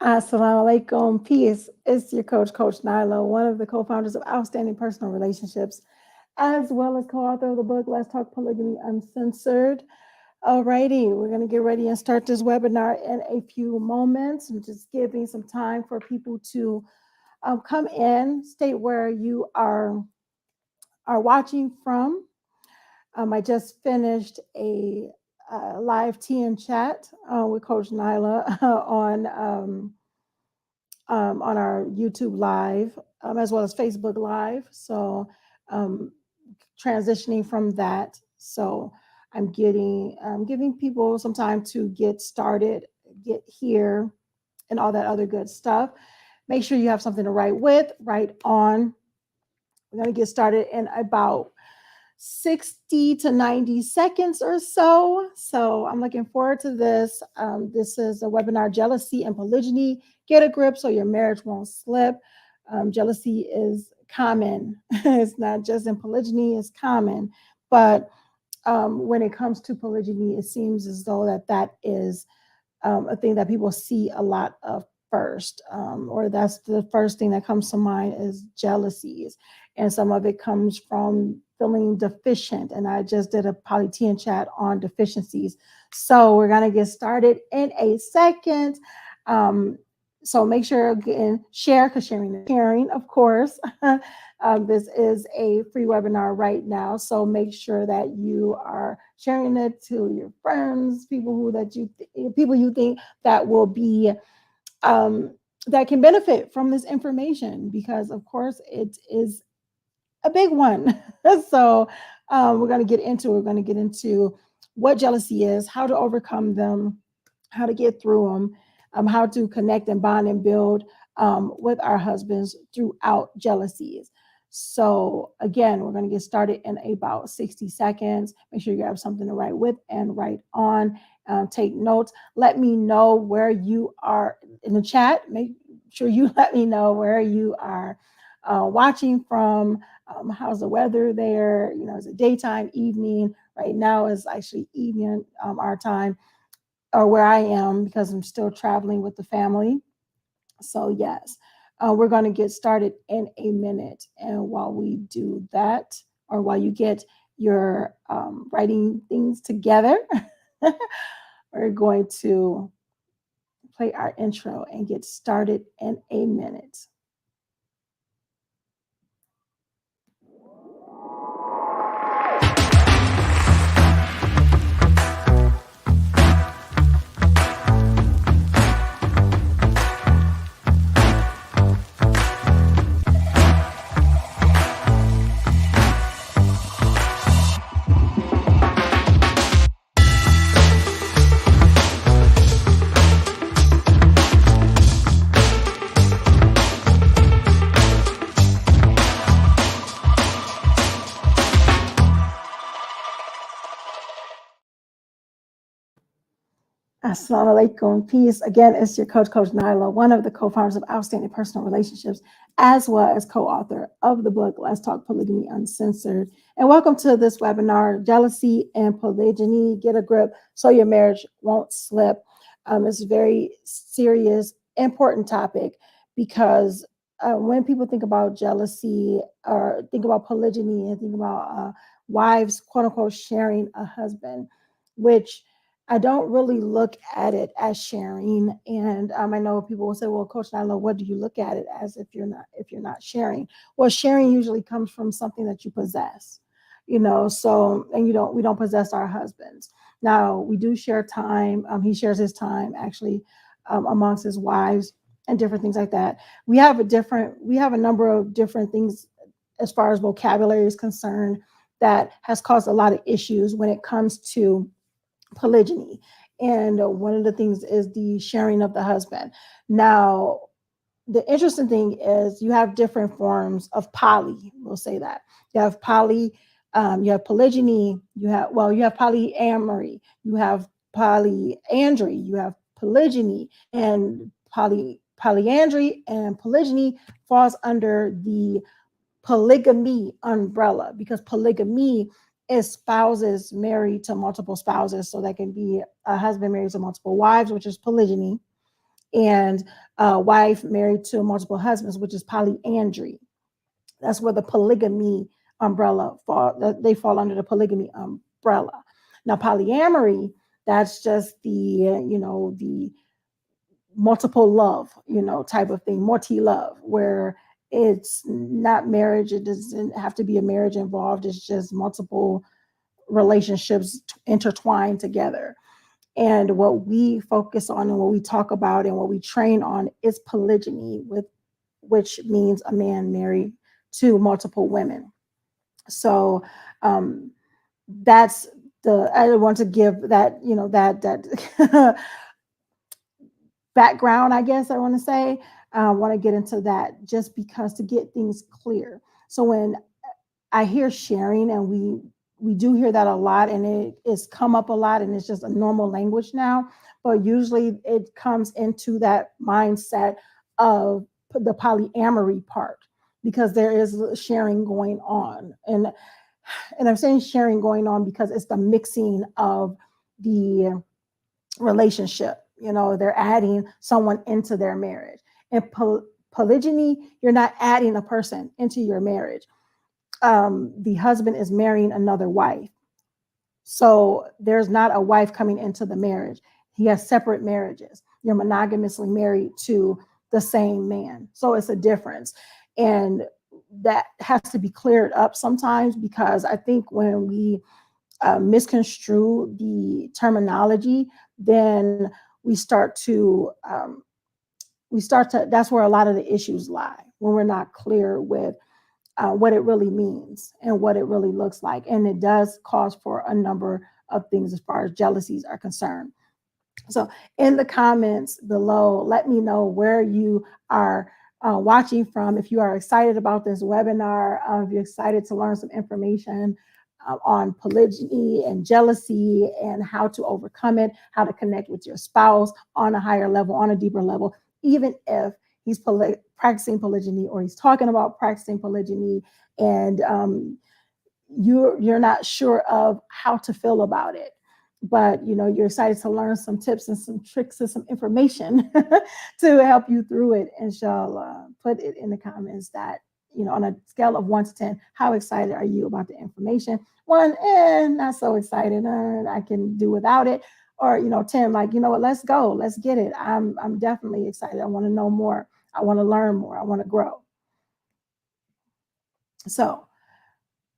Assalamu alaikum. Peace. It's your Coach Nyla, one of the co-founders of Outstanding Personal Relationships, as well as co-author of the book Let's Talk Polygamy Uncensored. Alrighty, we're going to get ready and start this webinar in a few moments. I'm just giving some time for people to come in, state where you are watching from. I just finished a live tea and chat with Coach Nyla on our YouTube live, as well as Facebook live. So transitioning from that. So I'm giving people some time to get started, get here, and all that other good stuff. Make sure you have something to write with, write on. We're going to get started in about 60 to 90 seconds or so. So I'm looking forward to this. This is a webinar, Jealousy and Polygyny. Get a grip so your marriage won't slip. Jealousy is common. It's not just in polygyny, it's common. But when it comes to polygyny, it seems as though that is a thing that people see a lot of first, or that's the first thing that comes to mind is jealousies. And some of it comes from feeling deficient. And I just did a polygyny chat on deficiencies. So we're going to get started in a second. So make sure again, share, because sharing is caring, of course. This is a free webinar right now. So make sure that you are sharing it to your friends, people you think that will be that can benefit from this information, because of course it is a big one. So we're going to get into what jealousy is, how to overcome them, how to get through them, how to connect and bond and build with our husbands throughout jealousies. So again, we're going to get started in about 60 seconds. Make sure you have something to write with and write on. Take notes. Let me know where you are in the chat. Make sure you let me know where you are watching from. How's the weather there? Is it daytime, evening? Right now is actually evening our time, or where I am, because I'm still traveling with the family. So yes, we're going to get started in a minute. And while we do that, or while you get your writing things together, we're going to play our intro and get started in a minute. Assalamu alaikum. Peace. Again, it's your Coach Nyla, one of the co-founders of Outstanding Personal Relationships, as well as co-author of the book Let's Talk Polygamy Uncensored. And welcome to this webinar, Jealousy and Polygyny. Get a grip so your marriage won't slip. It's a very serious, important topic, because when people think about jealousy or think about polygyny and think about wives, quote unquote, sharing a husband, which I don't really look at it as sharing. And I know people will say, well, Coach Nyla, what do you look at it as if you're not sharing? Well, sharing usually comes from something that you possess, so, and we don't possess our husbands. Now we do share time. He shares his time actually amongst his wives and different things like that. We have a number of different things as far as vocabulary is concerned that has caused a lot of issues when it comes to polygyny. And one of the things is the sharing of the husband. Now, the interesting thing is you have different forms of poly. We'll say that you have you have polygyny, you have polyamory, you have polyandry, you have polygyny, and polyandry and polygyny falls under the polygamy umbrella, because polygamy is spouses married to multiple spouses. So that can be a husband married to multiple wives, which is polygyny. and a wife married to multiple husbands, which is polyandry. That's where the polygamy umbrella fall. They fall under the polygamy umbrella. Now, polyamory, that's just the the multiple love, type of thing, multi love, where it's not marriage. It doesn't have to be a marriage involved. It's just multiple relationships intertwined together. And what we focus on and what we talk about and what we train on is polygyny, which means a man married to multiple women. So that's I want to give that, that background, I guess I want to say. I want to get into that just because to get things clear. So when I hear sharing, and we do hear that a lot, and it is come up a lot, and it's just a normal language now. But usually it comes into that mindset of the polyamory part, because there is sharing going on, and I'm saying sharing going on because it's the mixing of the relationship. They're adding someone into their marriage. And polygyny, you're not adding a person into your marriage. The husband is marrying another wife. So there's not a wife coming into the marriage. He has separate marriages. You're monogamously married to the same man. So it's a difference. And that has to be cleared up sometimes, because I think when we misconstrue the terminology, then that's where a lot of the issues lie, when we're not clear with what it really means and what it really looks like. And it does cause for a number of things as far as jealousies are concerned. So in the comments below, let me know where you are watching from. If you are excited about this webinar, if you're excited to learn some information on polygyny and jealousy and how to overcome it, how to connect with your spouse on a higher level, on a deeper level, even if he's practicing polygyny or he's talking about practicing polygyny, and you're not sure of how to feel about it, but you're excited to learn some tips and some tricks and some information to help you through it. And shall put it in the comments that, on a scale of 1 to 10, how excited are you about the information? 1, not so excited, I can do without it. Or 10, like, what, let's go, let's get it. I'm definitely excited. I want to know more. I want to learn more. I want to grow. So,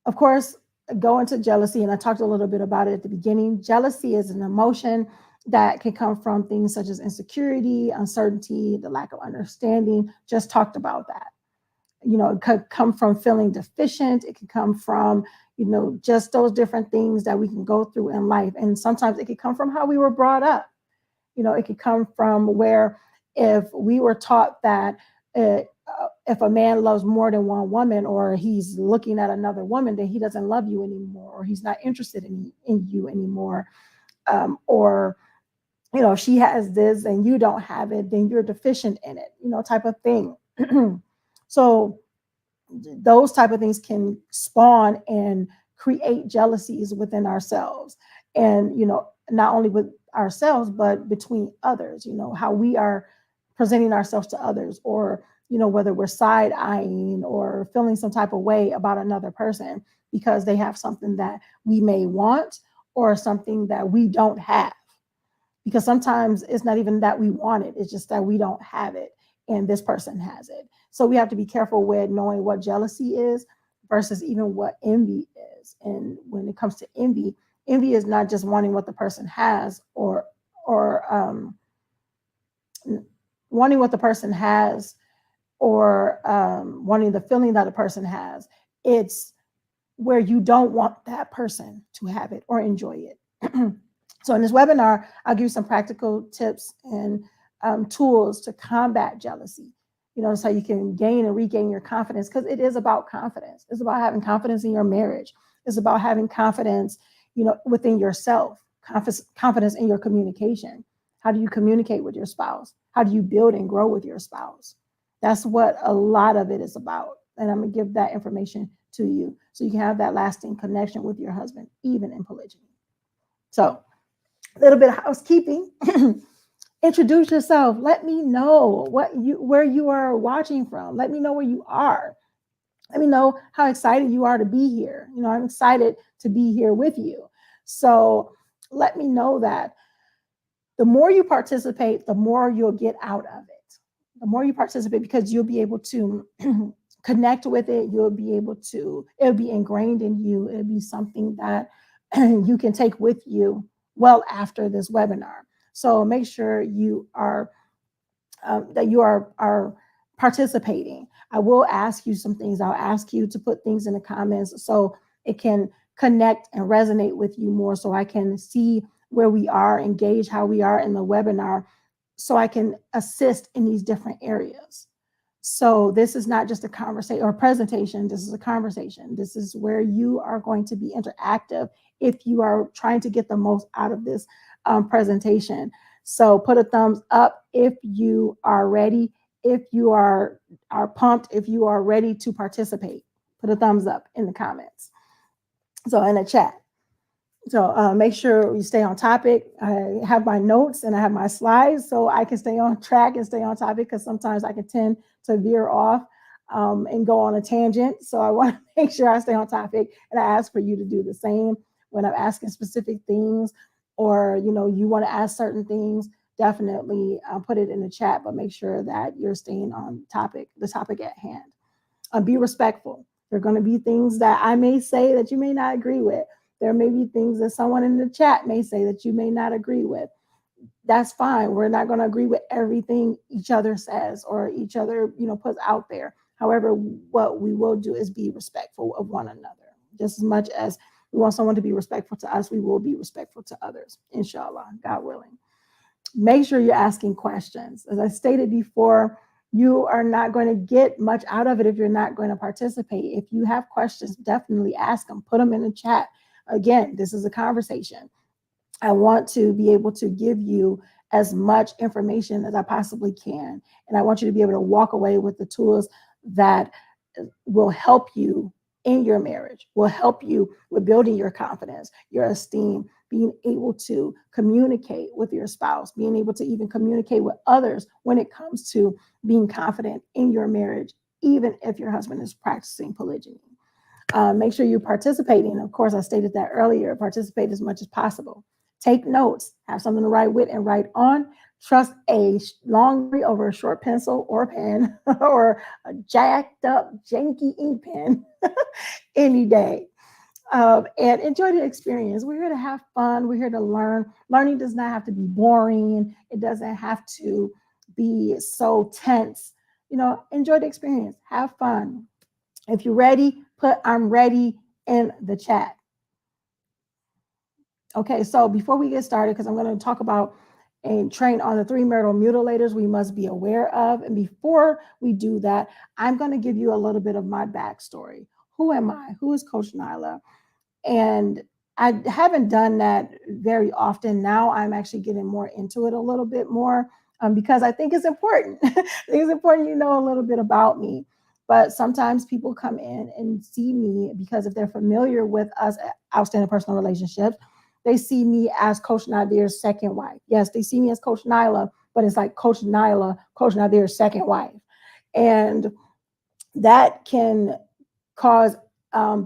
of course, go into jealousy, and I talked a little bit about it at the beginning. Jealousy is an emotion that can come from things such as insecurity, uncertainty, the lack of understanding. Just talked about that. It could come from feeling deficient. It could come from, just those different things that we can go through in life. And sometimes it could come from how we were brought up. It could come from where, if we were taught that if a man loves more than one woman, or he's looking at another woman, then he doesn't love you anymore, or he's not interested in you anymore. Or, she has this and you don't have it, then you're deficient in it, type of thing. So those type of things can spawn and create jealousies within ourselves. And, not only with ourselves, but between others, how we are presenting ourselves to others, or, whether we're side eyeing or feeling some type of way about another person because they have something that we may want or something that we don't have. Because sometimes it's not even that we want it, it's just that we don't have it and this person has it. So we have to be careful with knowing what jealousy is versus even what envy is. And when it comes to envy is not just wanting what the person has, or wanting what the person has, or wanting the feeling that a person has. It's where you don't want that person to have it or enjoy it. So in this webinar, I'll give you some practical tips and tools to combat jealousy, so you can gain and regain your confidence, because it is about confidence. It's about having confidence in your marriage. It's about having confidence, within yourself, confidence in your communication. How do you communicate with your spouse? How do you build and grow with your spouse? That's what a lot of it is about. And I'm going to give that information to you so you can have that lasting connection with your husband, even in polygyny. So a little bit of housekeeping. Introduce yourself. Let me know where you are watching from. Let me know where you are. Let me know how excited you are to be here. I'm excited to be here with you. So let me know that. The more you participate, the more you'll get out of it. The more you participate, because you'll be able to connect with it. It'll be ingrained in you. It'll be something that you can take with you well after this webinar. So make sure you are that you are participating. I will ask you some things. I'll ask you to put things in the comments so it can connect and resonate with you more, so I can see where we are, engage how we are in the webinar, so I can assist in these different areas. So this is not just a conversation or a presentation. This is a conversation. This is where you are going to be interactive if you are trying to get the most out of this presentation. So put a thumbs up if you are ready, if you are pumped, if you are ready to participate. Put a thumbs up in the comments. So in the chat. So make sure you stay on topic. I have my notes and I have my slides so I can stay on track and stay on topic, because sometimes I can tend to veer off and go on a tangent. So I want to make sure I stay on topic, and I ask for you to do the same when I'm asking specific things, or you want to ask certain things. Definitely put it in the chat, but make sure that you're staying on topic, the topic at hand. Be respectful. There are going to be things that I may say that you may not agree with. There may be things that someone in the chat may say that you may not agree with. That's fine. We're not going to agree with everything each other says or each other, puts out there. However, what we will do is be respectful of one another. Just as much as we want someone to be respectful to us, we will be respectful to others, inshallah, God willing. Make sure you're asking questions. As I stated before, you are not going to get much out of it if you're not going to participate. If you have questions, definitely ask them. Put them in the chat. Again, this is a conversation. I want to be able to give you as much information as I possibly can. And I want you to be able to walk away with the tools that will help you in your marriage, will help you with building your confidence, your esteem, being able to communicate with your spouse, being able to even communicate with others when it comes to being confident in your marriage, even if your husband is practicing polygyny. Make sure you're participating. Of course, I stated that earlier. Participate as much as possible. Take notes. Have something to write with and write on. Trust a long memory over a short pencil or pen or a jacked up, janky ink pen any day. And enjoy the experience. We're here to have fun. We're here to learn. Learning does not have to be boring. It doesn't have to be so tense. Enjoy the experience. Have fun. If you're ready, put "I'm ready" in the chat. Okay, so before we get started, because I'm going to talk about and train on the 3 marital mutilators we must be aware of. And before we do that, I'm going to give you a little bit of my backstory. Who am I? Who is Coach Nyla? And I haven't done that very often. Now I'm actually getting more into it a little bit more because I think it's important. I think it's important you know a little bit about me. But sometimes people come in and see me because if they're familiar with us at Outstanding Personal Relationships, they see me as Coach Nazir's second wife. Yes, they see me as Coach Nyla, but it's like Coach Nyla, Coach Nazir's second wife. And that can cause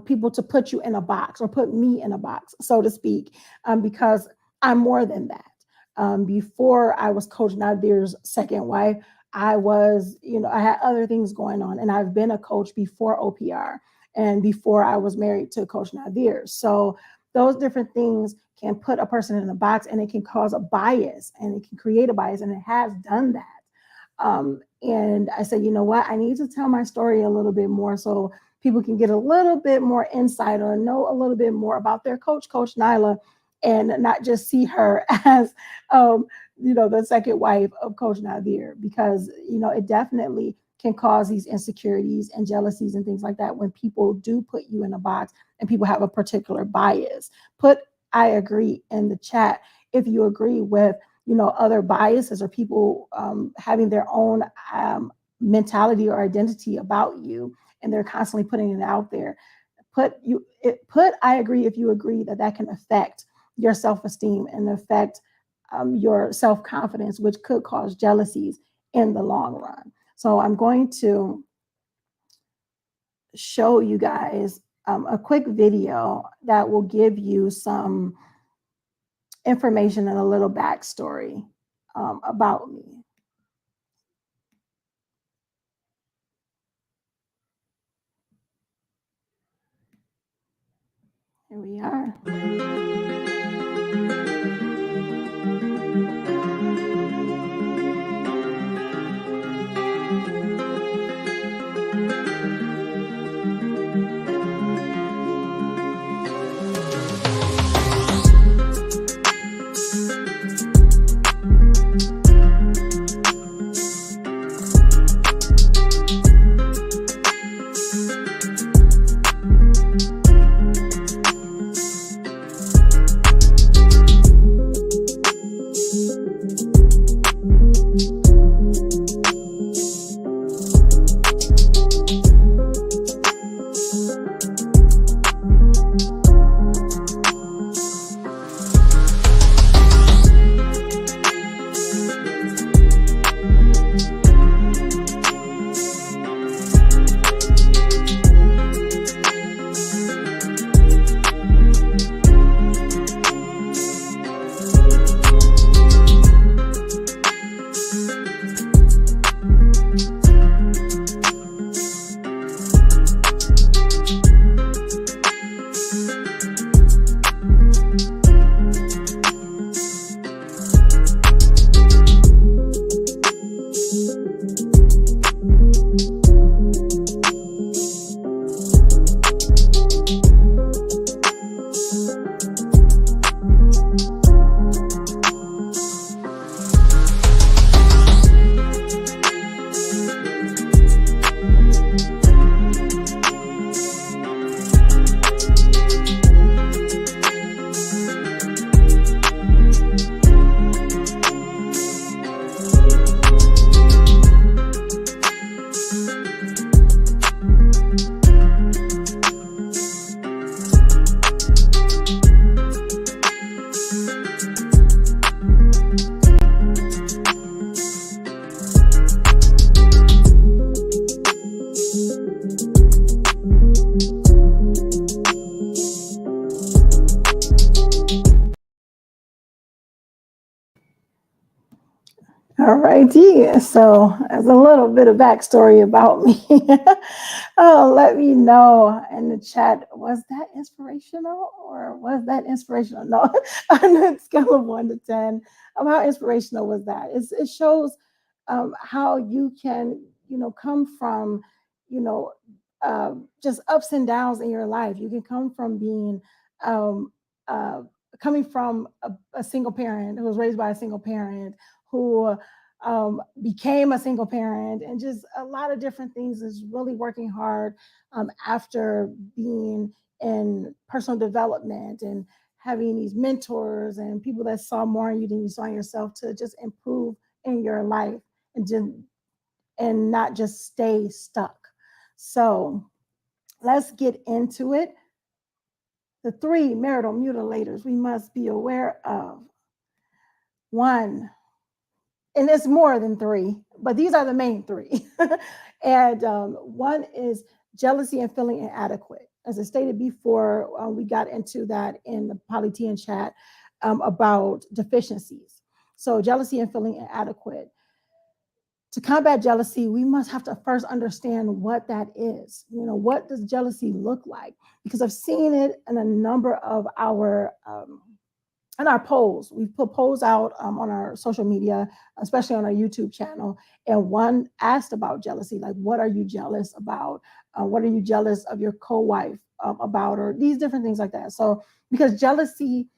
people to put you in a box or put me in a box, so to speak, because I'm more than that. Before I was Coach Nazir's second wife, I was, I had other things going on, and I've been a coach before OPR and before I was married to Coach Nazir. So those different things can put a person in a box, and it can cause a bias, and it can create a bias, and it has done that. And I said, you know what? I need to tell my story a little bit more so people can get a little bit more insight or know a little bit more about their coach, Coach Nyla, and not just see her as, the second wife of Coach Nazir, because, it definitely can cause these insecurities and jealousies and things like that when people do put you in a box and people have a particular bias. Put "I agree" in the chat if you agree with other biases or people having their own mentality or identity about you, and they're constantly putting it out there. Put "I agree" if you agree that can affect your self-esteem and affect your self-confidence, which could cause jealousies in the long run. So I'm going to show you guys a quick video that will give you some information and a little backstory about me. Here we are. All righty. So, as a little bit of backstory about me, let me know in the chat, was that inspirational or was that inspirational? No, on a scale of 1 to 10, how inspirational was that? It shows how you can, come from, you know, just ups and downs in your life. You can come from being, um, uh, coming from a single parent who was raised by a single parent who became a single parent, and just a lot of different things, is really working hard after being in personal development and having these mentors and people that saw more in you than you saw in yourself, to just improve in your life and just, and not just stay stuck. So let's get into it. The 3 marital mutilators we must be aware of. 1, and it's more than 3, but these are the main 3. And 1 is jealousy and feeling inadequate. As I stated before, we got into that in the Polygyny chat about deficiencies. So jealousy and feeling inadequate. To combat jealousy, we must have to first understand what that is. What does jealousy look like? Because I've seen it in a number of our polls. We've put polls out on our social media, especially on our YouTube channel. And one asked about jealousy, like, what are you jealous about? What are you jealous of your co-wife about? Or these different things like that. So because jealousy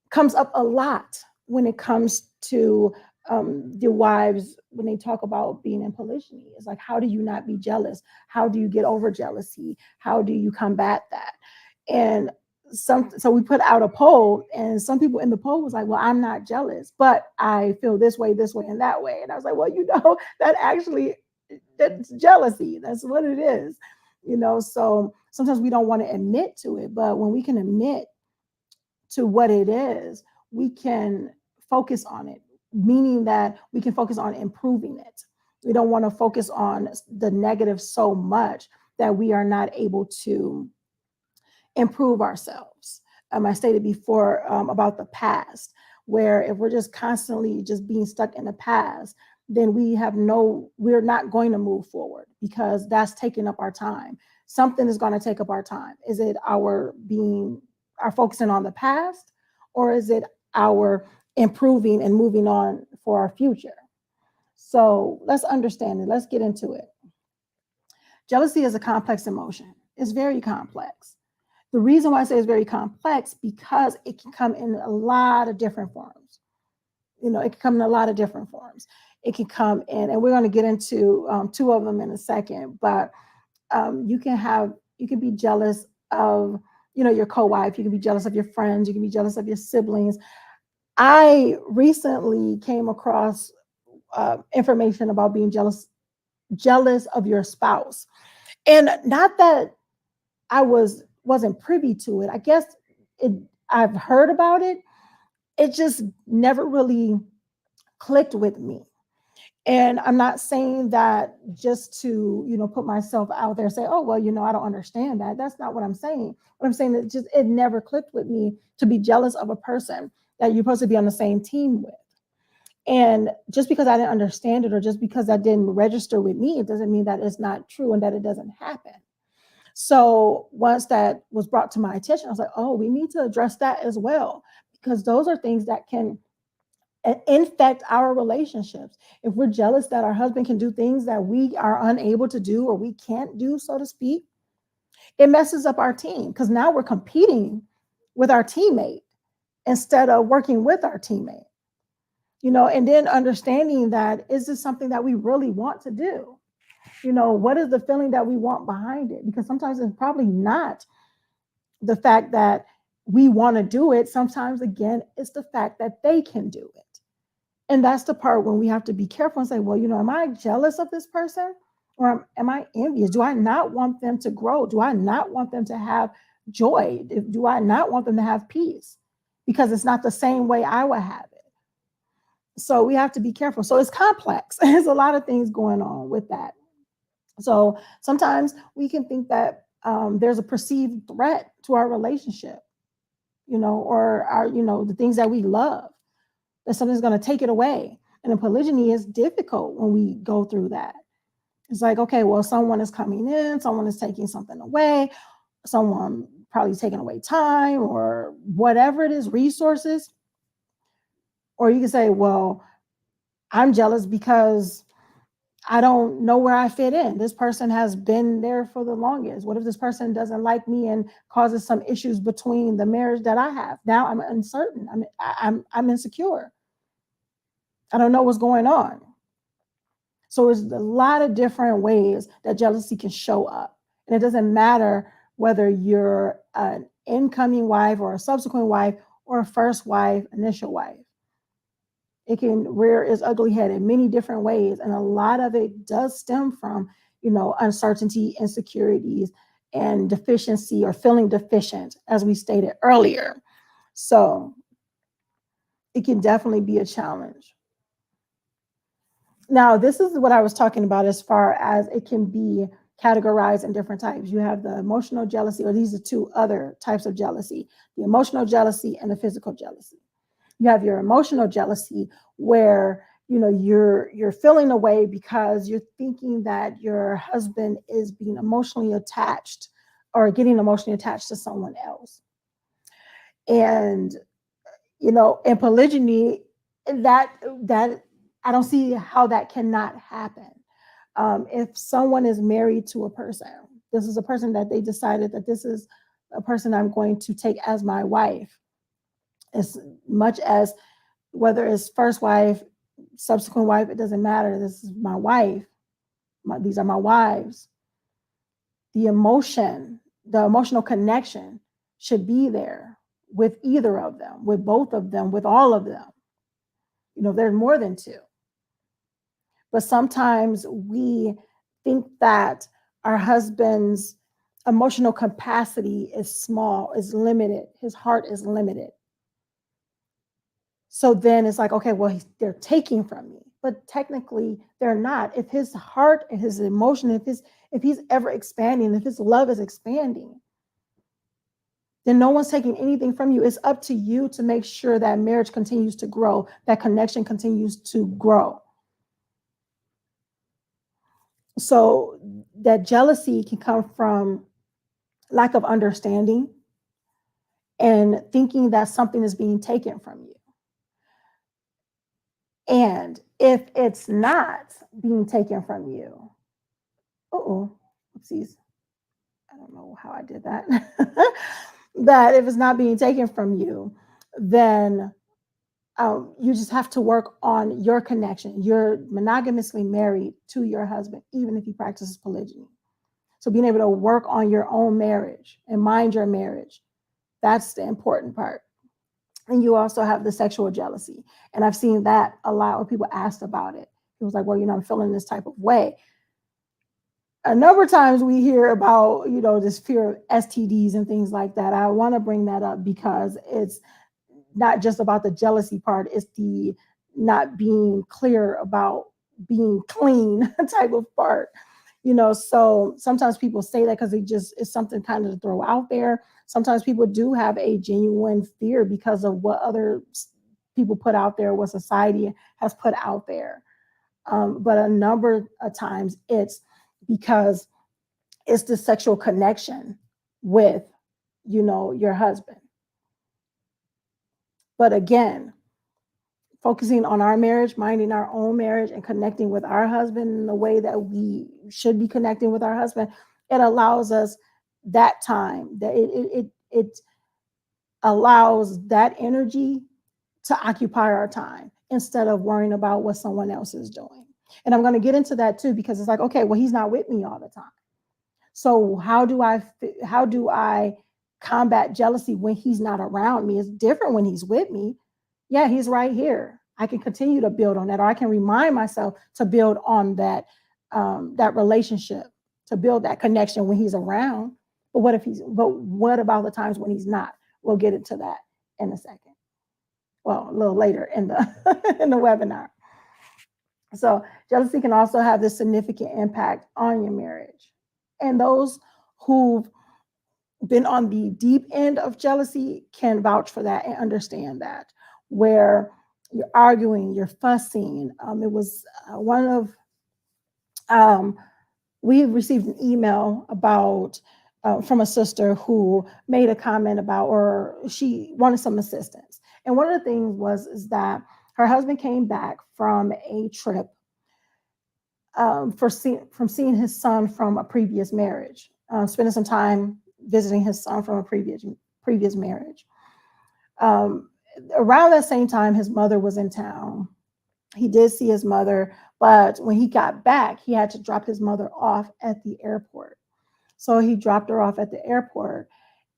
comes up a lot when it comes to the wives, when they talk about being in polygyny. It's like, how do you not be jealous? How do you get over jealousy? How do you combat that? And so we put out a poll, and some people in the poll was like, well, I'm not jealous, but I feel this way, and that way. And I was like, well, that's jealousy. That's what it is. So sometimes we don't want to admit to it, but when we can admit to what it is, we can focus on it, meaning that we can focus on improving it. We don't want to focus on the negative so much that we are not able to improve ourselves. I stated before about the past, where if we're just constantly just being stuck in the past, then we're not going to move forward because that's taking up our time. Something is going to take up our time. Is it our focusing on the past, or is it our improving and moving on for our future? So let's understand it. Let's get into it. Jealousy is a complex emotion. It's very complex. The reason why I say it's very complex, because it can come in a lot of different forms. It can come in a lot of different forms. It can come in, and we're going to get into two of them in a second, but you can be jealous of, your co-wife. You can be jealous of your friends. You can be jealous of your siblings. I recently came across information about being jealous of your spouse. And not that I wasn't privy to it. I guess I've heard about it. It just never really clicked with me. And I'm not saying that just to, put myself out there and say, oh, well, I don't understand that. That's not what I'm saying. What I'm saying is it never clicked with me to be jealous of a person that you're supposed to be on the same team with. And just because I didn't understand it, or just because that didn't register with me, it doesn't mean that it's not true and that it doesn't happen. So once that was brought to my attention, I was like, oh, we need to address that as well, because those are things that can infect our relationships. If we're jealous that our husband can do things that we are unable to do, or we can't do, so to speak, it messes up our team, because now we're competing with our teammate instead of working with our teammate. And then understanding that, is this something that we really want to do? What is the feeling that we want behind it? Because sometimes it's probably not the fact that we want to do it. Sometimes, again, it's the fact that they can do it. And that's the part when we have to be careful and say, well, am I jealous of this person, or am I envious? Do I not want them to grow? Do I not want them to have joy? Do I not want them to have peace? Because it's not the same way I would have it. So we have to be careful. So it's complex. There's a lot of things going on with that. So sometimes we can think that there's a perceived threat to our relationship, or our, the things that we love, that something's going to take it away. And in polygyny, is difficult when we go through that. It's like, okay, well, someone is coming in, someone is taking something away, someone probably taking away time, or whatever it is, resources. Or you can say, well, I'm jealous because I don't know where I fit in. This person has been there for the longest. What if this person doesn't like me and causes some issues between the marriage that I have? Now I'm uncertain. I'm insecure. I don't know what's going on. So there's a lot of different ways that jealousy can show up. And it doesn't matter whether you're an incoming wife, or a subsequent wife, or a first wife, initial wife. It can rear its ugly head in many different ways. And a lot of it does stem from, uncertainty, insecurities, and deficiency, or feeling deficient, as we stated earlier. So it can definitely be a challenge. Now, this is what I was talking about as far as it can be categorized in different types. You have the emotional jealousy, or these are two other types of jealousy: the emotional jealousy and the physical jealousy. You have your emotional jealousy, where you're feeling a way because you're thinking that your husband is being emotionally attached, or getting emotionally attached to someone else. And in polygyny, that I don't see how that cannot happen. If someone is married to a person, this is a person that they decided that this is a person I'm going to take as my wife, as much as whether it's first wife, subsequent wife, it doesn't matter. This is my wife. These are my wives. The emotional connection should be there with either of them, with both of them, with all of them. There's more than two. But sometimes we think that our husband's emotional capacity is small, is limited. His heart is limited. So then it's like, okay, well, they're taking from me, but technically they're not. If his heart and his emotion, if he's ever expanding, if his love is expanding, then no one's taking anything from you. It's up to you to make sure that marriage continues to grow, that connection continues to grow. So that jealousy can come from lack of understanding and thinking that something is being taken from you. And if it's not being taken from you, oh, oopsies, I don't know how I did that. That if it's not being taken from you, then you just have to work on your connection. You're monogamously married to your husband, even if he practices polygyny. So being able to work on your own marriage and mind your marriage, that's the important part. And you also have the sexual jealousy. And I've seen that a lot when people asked about it. It was like, well, I'm feeling this type of way. A number of times we hear about, this fear of STDs and things like that. I want to bring that up because it's not just about the jealousy part, it's the not being clear about being clean type of part. So sometimes people say that because it's something kind of to throw out there. Sometimes people do have a genuine fear because of what other people put out there, what society has put out there. But a number of times it's because it's the sexual connection with, your husband. But again, focusing on our marriage, minding our own marriage, and connecting with our husband in the way that we should be connecting with our husband, it allows us that time, that it allows that energy to occupy our time instead of worrying about what someone else is doing. And I'm going to get into that too, because it's like, okay, well, he's not with me all the time. So how do I combat jealousy when he's not around me? It's different when he's with me. Yeah, he's right here. I can continue to build on that, or I can remind myself to build on that relationship, to build that connection when he's around. But what about the times when he's not? We'll get into that in a second. Well, a little later in the in the webinar. So jealousy can also have this significant impact on your marriage. And those who've been on the deep end of jealousy can vouch for that and understand that, where you're arguing, you're fussing. It was one of, we received an email about from a sister who made a comment about, or she wanted some assistance. And one of the things is that her husband came back from a trip from seeing his son from a previous marriage, spending some time visiting his son from a previous marriage. Around that same time, his mother was in town. He did see his mother, but when he got back, he had to drop his mother off at the airport. So he dropped her off at the airport,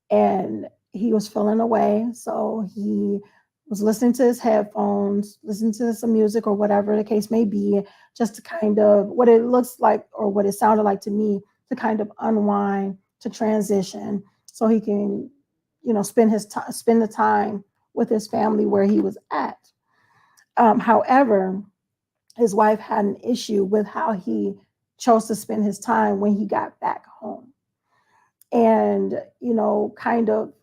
and he was feeling away. So he was listening to his headphones, listening to some music or whatever the case may be, just to kind of, what it looks like or what it sounded like to me, to kind of unwind, to transition, so he can, spend the time with his family where he was at. However, his wife had an issue with how he chose to spend his time when he got back home, and kind of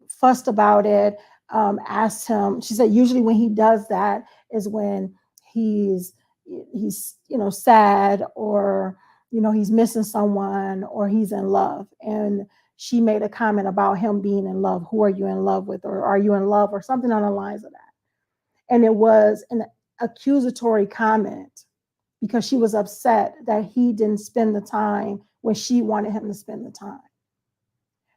fussed about it. Asked him. She said usually when he does that is when he's sad, or he's missing someone, or he's in love. And she made a comment about him being in love. Who are you in love with, or are you in love, or something on the lines of that. And it was an accusatory comment because she was upset that he didn't spend the time when she wanted him to spend the time.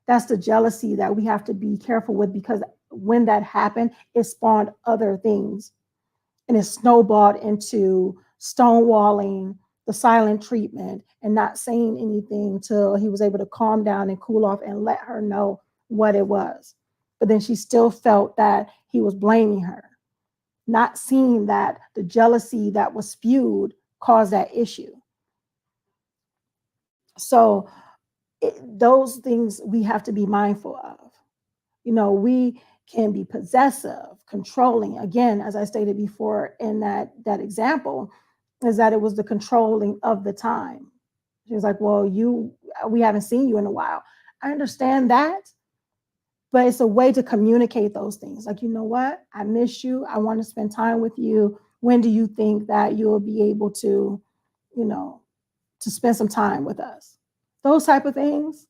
That's the jealousy that we have to be careful with, because when that happened, it spawned other things, and it snowballed into stonewalling, the silent treatment, and not saying anything till he was able to calm down and cool off and let her know what it was. But then she still felt that he was blaming her, not seeing that the jealousy that was spewed caused that issue. So those things we have to be mindful of. We can be possessive, controlling. Again, as I stated before in that example, is that it was the controlling of the time. She was like, well, we haven't seen you in a while. I understand that, but it's a way to communicate those things. Like, you know what? I miss you. I want to spend time with you. When do you think that you'll be able to, to spend some time with us? Those type of things,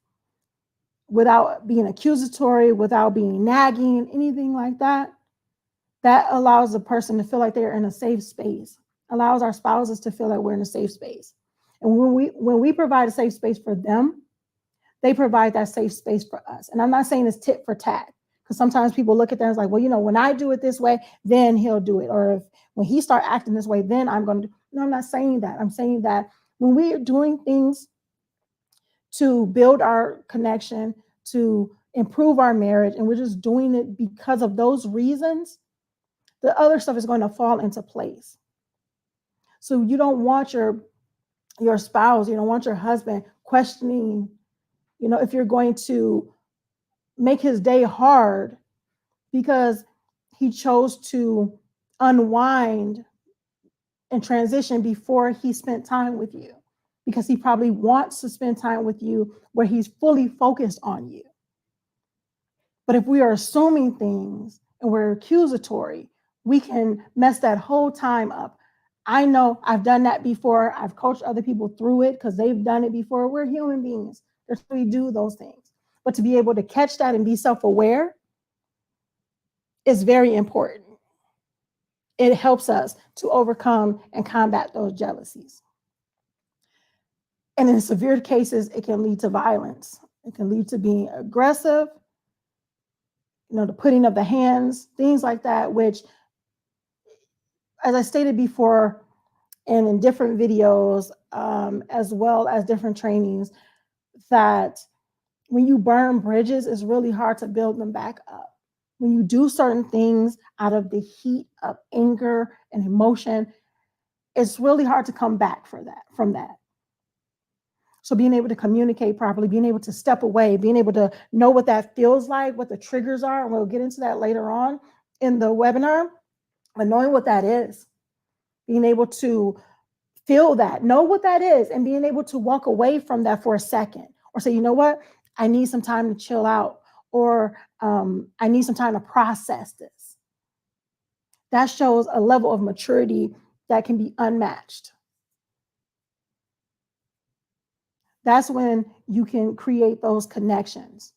without being accusatory, without being nagging, anything like that, that allows the person to feel like they're in a safe space, allows our spouses to feel like we're in a safe space. And when we provide a safe space for them, they provide that safe space for us. And I'm not saying it's tit for tat, because sometimes people look at that and it's like, well, when I do it this way, then he'll do it. Or when he start acting this way, then I'm going to do. No, I'm not saying that. I'm saying that when we're doing things to build our connection, to improve our marriage, and we're just doing it because of those reasons, the other stuff is going to fall into place. So you don't want your spouse, you don't want your husband questioning, if you're going to make his day hard because he chose to unwind and transition before he spent time with you, because he probably wants to spend time with you where he's fully focused on you. But if we are assuming things and we're accusatory, we can mess that whole time up. I know I've done that before. I've coached other people through it because they've done it before. We're human beings. That's why we do those things. But to be able to catch that and be self-aware is very important. It helps us to overcome and combat those jealousies. And in severe cases, it can lead to violence. It can lead to being aggressive, the putting of the hands, things like that, which, as I stated before, and in different videos, as well as different trainings, that when you burn bridges, it's really hard to build them back up. When you do certain things out of the heat of anger and emotion, it's really hard to come back from that. So being able to communicate properly, being able to step away, being able to know what that feels like, what the triggers are, and we'll get into that later on in the webinar, but knowing what that is, being able to feel that, know what that is, and being able to walk away from that for a second, or say, you know what, I need some time to chill out, or I need some time to process this. That shows a level of maturity that can be unmatched. That's when you can create those connections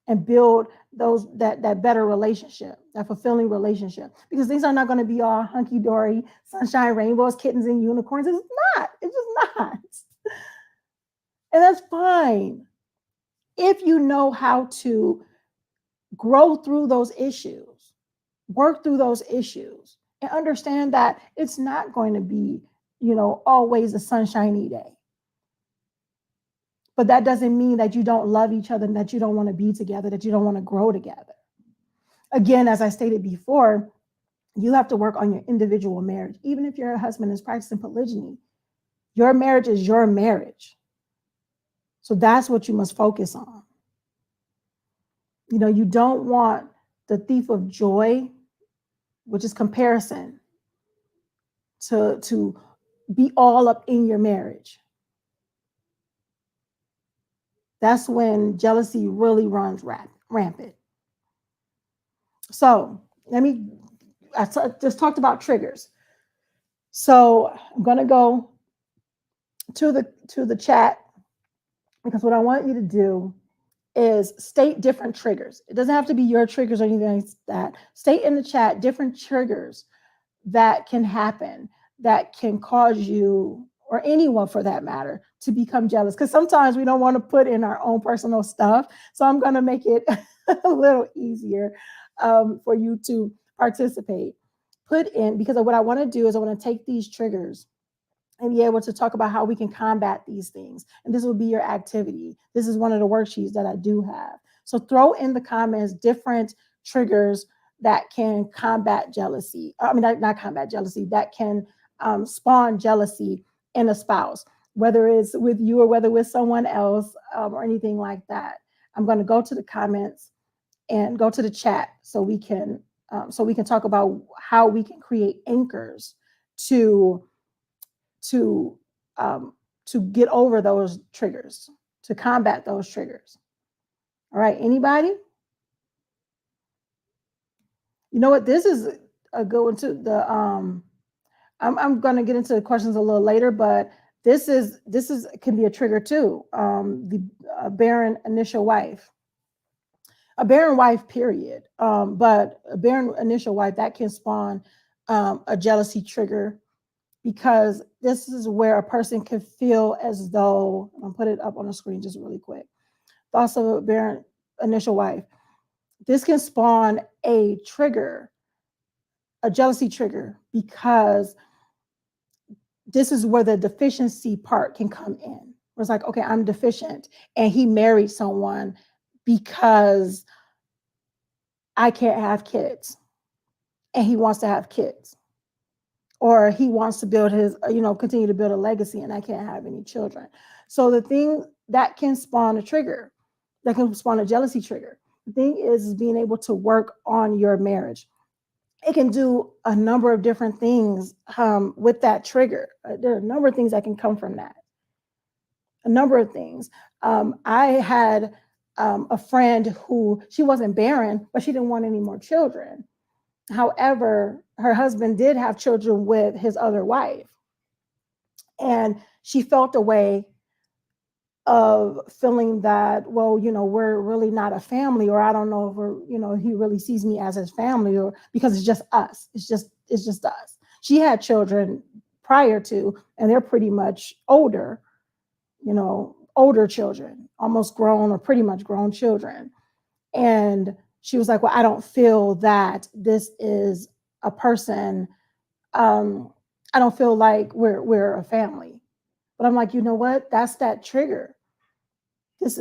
and build that better relationship, that fulfilling relationship. Because these are not going to be all hunky-dory, sunshine, rainbows, kittens, and unicorns. It's not. It's just not. And that's fine. If you know how to grow through those issues, work through those issues, and understand that it's not going to be, always a sunshiny day. But that doesn't mean that you don't love each other and that you don't want to be together, that you don't want to grow together. Again, as I stated before, you have to work on your individual marriage. Even if your husband is practicing polygyny, your marriage is your marriage. So that's what you must focus on. You don't want the thief of joy, which is comparison, to be all up in your marriage. That's when jealousy really runs rampant. So I just talked about triggers. So I'm going to go to the chat, because what I want you to do is state different triggers. It doesn't have to be your triggers or anything like that. State in the chat different triggers that can happen, that can cause you, or anyone for that matter, to become jealous. Because sometimes we don't want to put in our own personal stuff. So I'm going to make it a little easier for you to participate. Put in, because what I want to do is I want to take these triggers and be able to talk about how we can combat these things. And this will be your activity. This is one of the worksheets that I do have. So throw in the comments different triggers that can combat jealousy. I mean, not combat jealousy, that can spawn jealousy in a spouse, whether it's with you or whether with someone else or anything like that. I'm going to go to the comments and go to the chat so we can talk about how we can create anchors to to um, to get over those triggers, to combat those triggers. All right, anybody? You know what? This is a good one too. I'm going to get into the questions a little later, but this can be a trigger too. The barren initial wife, a barren wife, period. But a barren initial wife that can spawn a jealousy trigger, because this is where a person can feel as though, I'll put it up on the screen just really quick. Thoughts of a barren initial wife. This can spawn a trigger, a jealousy trigger, because this is where the deficiency part can come in. It's like, okay, I'm deficient, and he married someone because I can't have kids, and he wants to have kids, or he wants to build his, continue to build a legacy, and I can't have any children. So the thing that can spawn a trigger, that can spawn a jealousy trigger, the thing is being able to work on your marriage. It can do a number of different things with that trigger. There are a number of things that can come from that. A number of things. I had a friend who, she wasn't barren, but she didn't want any more children. However, her husband did have children with his other wife. And she felt a way of feeling that, well, we're really not a family, or I don't know if we're, he really sees me as his family, or because it's just us. It's just us. She had children prior to, and they're pretty much older, older children, almost grown or pretty much grown children. And she was like, well, I don't feel that this is a person. I don't feel like we're a family. But I'm like, you know what? That's that trigger.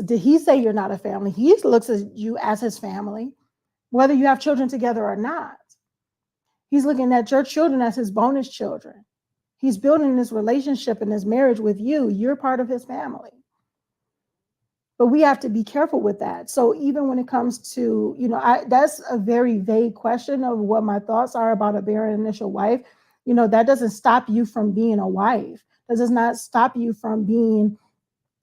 Did he say you're not a family? He looks at you as his family, whether you have children together or not. He's looking at your children as his bonus children. He's building this relationship and this marriage with you. You're part of his family. But we have to be careful with that. So even when it comes to, that's a very vague question of what my thoughts are about a barren initial wife. That doesn't stop you from being a wife. That does not stop you from being,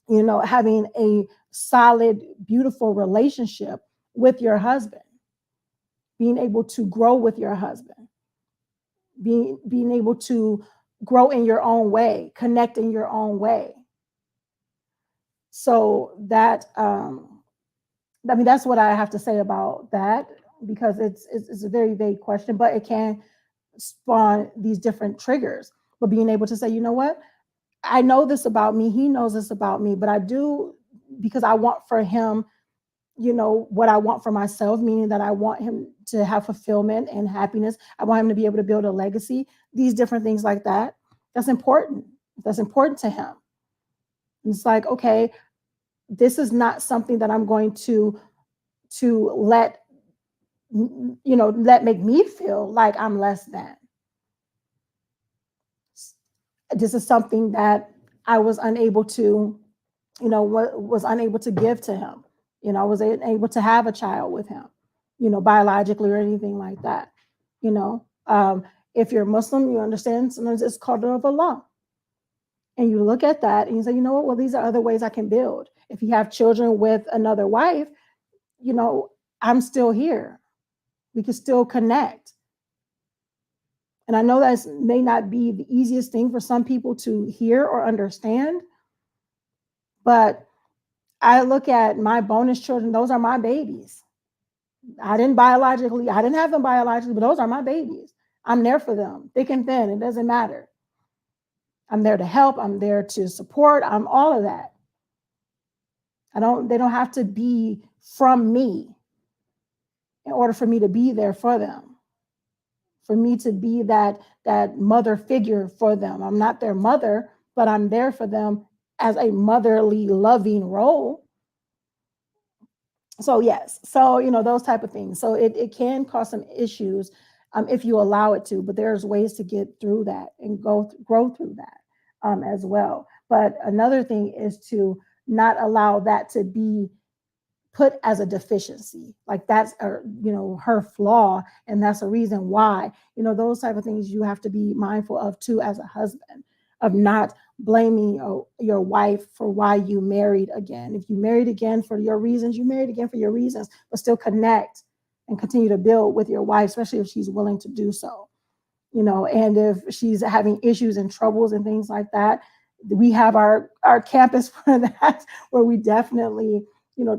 having a solid, beautiful relationship with your husband, being able to grow with your husband, being able to grow in your own way, connect in your own way. So that, that's what I have to say about that, because it's a very vague question, but it can spawn these different triggers. But being able to say, you know what, I know this about me, he knows this about me, but I do, because I want for him, what I want for myself, meaning that I want him to have fulfillment and happiness. I want him to be able to build a legacy, these different things like that. That's important. That's important to him. It's like, okay, this is not something that I'm going to let make me feel like I'm less than. This is something that I was unable to, was unable to give to him. I was able to have a child with him, biologically or anything like that. If you're Muslim, you understand sometimes it's called of Allah. And you look at that and you say, you know what, well, these are other ways I can build. If you have children with another wife, I'm still here. We can still connect. And I know that may not be the easiest thing for some people to hear or understand, but I look at my bonus children, those are my babies. I didn't have them biologically, but those are my babies. I'm there for them, thick and thin, it doesn't matter. I'm there to help, I'm there to support, I'm all of that. They don't have to be from me in order for me to be there for them, for me to be that mother figure for them. I'm not their mother, but I'm there for them as a motherly, loving role. So yes, so those type of things. So it can cause some issues if you allow it to, but there's ways to get through that and grow through that as well. But another thing is to not allow that to be put as a deficiency, like that's her flaw, and that's a reason why. Those type of things you have to be mindful of too as a husband, of not blaming your wife for why you married again. If you married again for your reasons, you married again for your reasons, but still connect and continue to build with your wife, especially if she's willing to do so. And if she's having issues and troubles and things like that, we have our campus for that, where we definitely,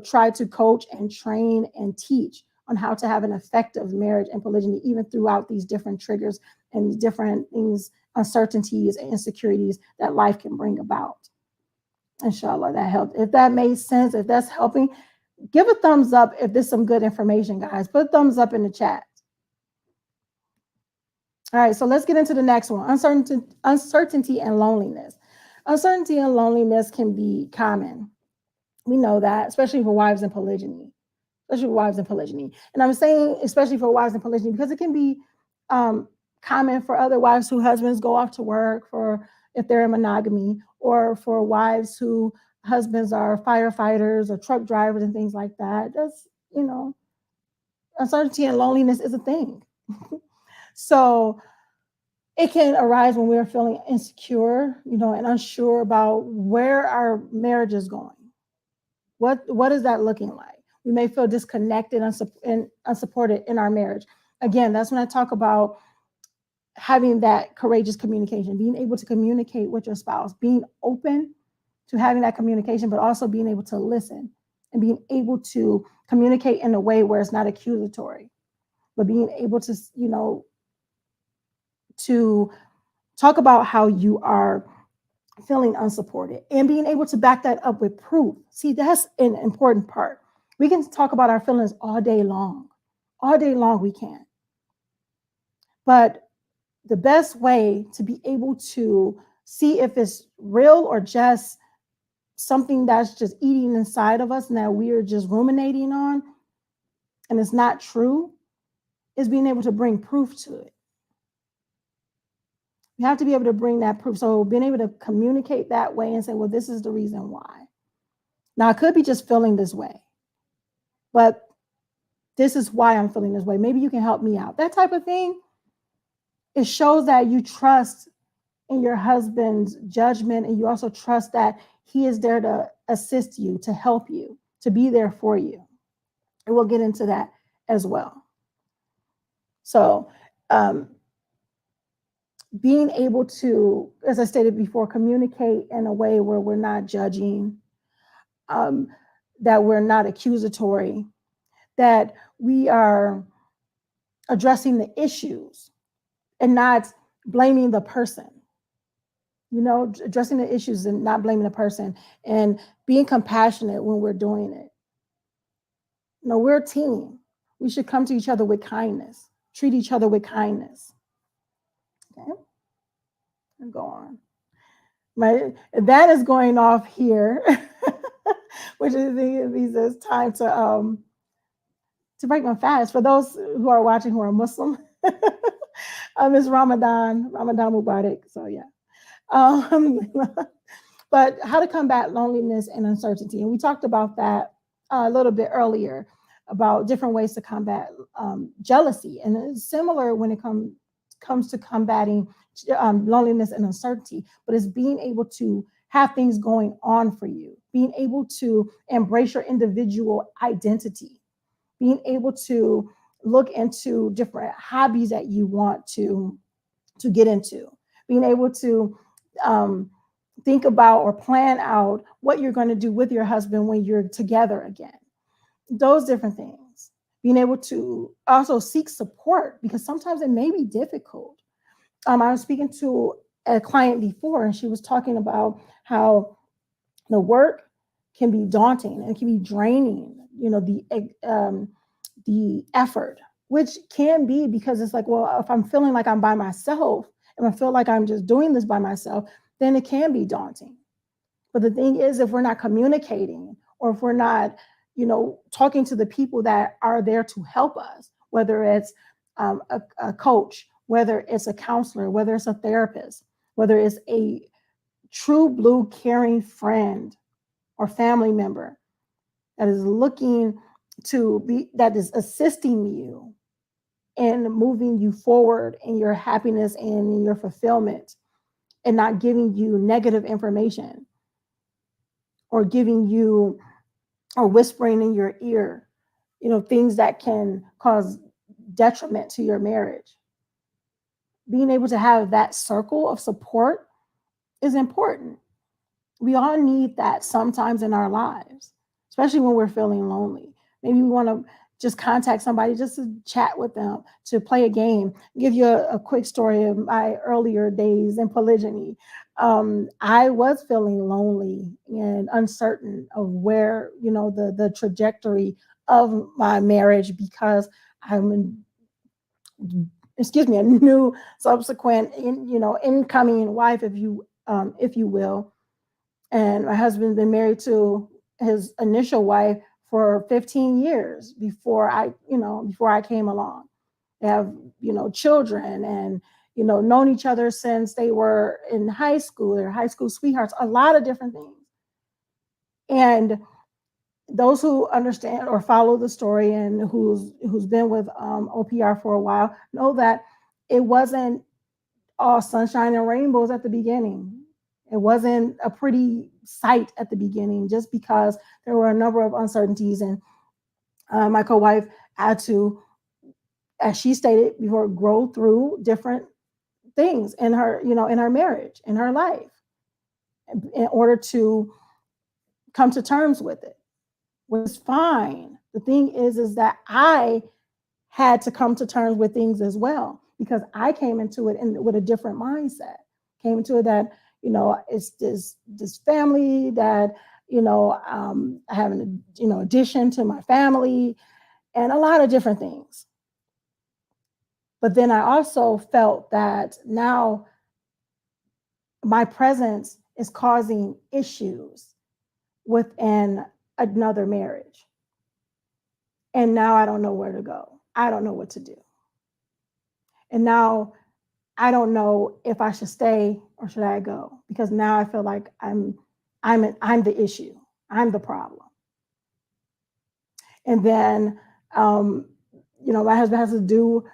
try to coach and train and teach on how to have an effective marriage and polygyny, even throughout these different triggers and different things, uncertainties and insecurities that life can bring about. Inshallah, that helped. If that made sense, if that's helping, give a thumbs up if there's some good information, guys. Put a thumbs up in the chat. All right, so let's get into the next one. Uncertainty and loneliness. Uncertainty and loneliness can be common. We know that, especially for wives in polygyny. And I'm saying especially for wives in polygyny because it can be common for other wives whose husbands go off to work, for if they're in monogamy, or for wives whose husbands are firefighters or truck drivers and things like that. That's, uncertainty and loneliness is a thing. So it can arise when we're feeling insecure, and unsure about where our marriage is going. What is that looking like? We may feel disconnected and unsupported in our marriage. Again, that's when I talk about having that courageous communication, being able to communicate with your spouse, being open to having that communication, but also being able to listen and being able to communicate in a way where it's not accusatory, but being able to, to talk about how you are feeling unsupported and being able to back that up with proof. See, that's an important part. We can talk about our feelings all day long. All day long we can. But the best way to be able to see if it's real or just something that's just eating inside of us and that we are just ruminating on and it's not true is being able to bring proof to it. You have to be able to bring that proof. So being able to communicate that way and say, well, this is the reason why. Now, I could be just feeling this way, but this is why I'm feeling this way. Maybe you can help me out. That type of thing. It shows that you trust in your husband's judgment, and you also trust that he is there to assist you, to help you, to be there for you. And we'll get into that as well. So, being able to, as I stated before, communicate in a way where we're not judging, that we're not accusatory, that we are addressing the issues and not blaming the person. Addressing the issues and not blaming the person, and being compassionate when we're doing it. We're a team. We should come to each other with kindness, treat each other with kindness. Okay, and go on. That is going off here, which is it's time to break my fast. For those who are watching who are Muslim, it's Ramadan Mubarak. So yeah. But how to combat loneliness and uncertainty. And we talked about that a little bit earlier, about different ways to combat jealousy. And it's similar when it comes to combating loneliness and uncertainty, but it's being able to have things going on for you, being able to embrace your individual identity, being able to look into different hobbies that you want to get into, being able to think about or plan out what you're going to do with your husband when you're together again. Those different things. Being able to also seek support, because sometimes it may be difficult. I was speaking to a client before, and she was talking about how the work can be daunting and it can be draining, the effort, which can be because it's like, well, if I'm feeling like I'm by myself and I feel like I'm just doing this by myself, then it can be daunting. But the thing is, if we're not communicating, or if we're not, talking to the people that are there to help us, whether it's a coach, whether it's a counselor, whether it's a therapist, whether it's a true blue caring friend or family member, that is looking to be, that is assisting you in moving you forward in your happiness and in your fulfillment, and not giving you negative information or giving you or whispering in your ear, things that can cause detriment to your marriage. Being able to have that circle of support is important. We all need that sometimes in our lives, especially when we're feeling lonely. Maybe we want to just contact somebody just to chat with them, to play a game. Give you a quick story of my earlier days in polygyny. I was feeling lonely and uncertain of where, the trajectory of my marriage, because I'm a new subsequent, incoming wife, if you will. And my husband's been married to his initial wife for 15 years before I came along. They have, children, and, known each other since they were in high school. They're high school sweethearts, a lot of different things. And those who understand or follow the story and who's been with OPR for a while know that it wasn't all sunshine and rainbows at the beginning. It wasn't a pretty sight at the beginning, just because there were a number of uncertainties, and my co-wife had to, as she stated before, grow through different things in her, in her marriage, in her life, in order to come to terms with it. Was fine. The thing is that I had to come to terms with things as well, because I came into it with a different mindset. Came into it that, it's this family that, I have an, addition to my family, and a lot of different things. But then I also felt that now my presence is causing issues within another marriage. And now I don't know where to go. I don't know what to do. And now I don't know if I should stay or should I go, because now I feel like I'm the issue. I'm the problem. And then, my husband has to do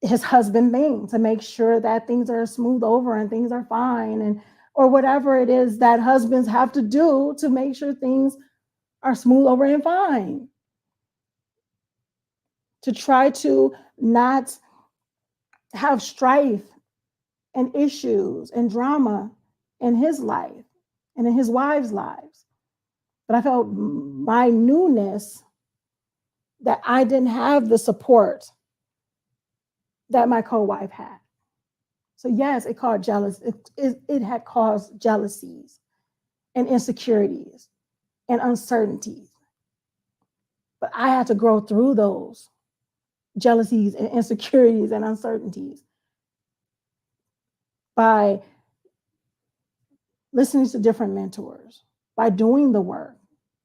his husband thing to make sure that things are smooth over and things are fine, and or whatever it is that husbands have to do to make sure things are smooth over and fine. To try to not have strife and issues and drama in his life and in his wives' lives. But I felt my newness, that I didn't have the support that my co-wife had. So yes, it caused jealousy. It had caused jealousies and insecurities and uncertainties. But I had to grow through those jealousies and insecurities and uncertainties by listening to different mentors, by doing the work,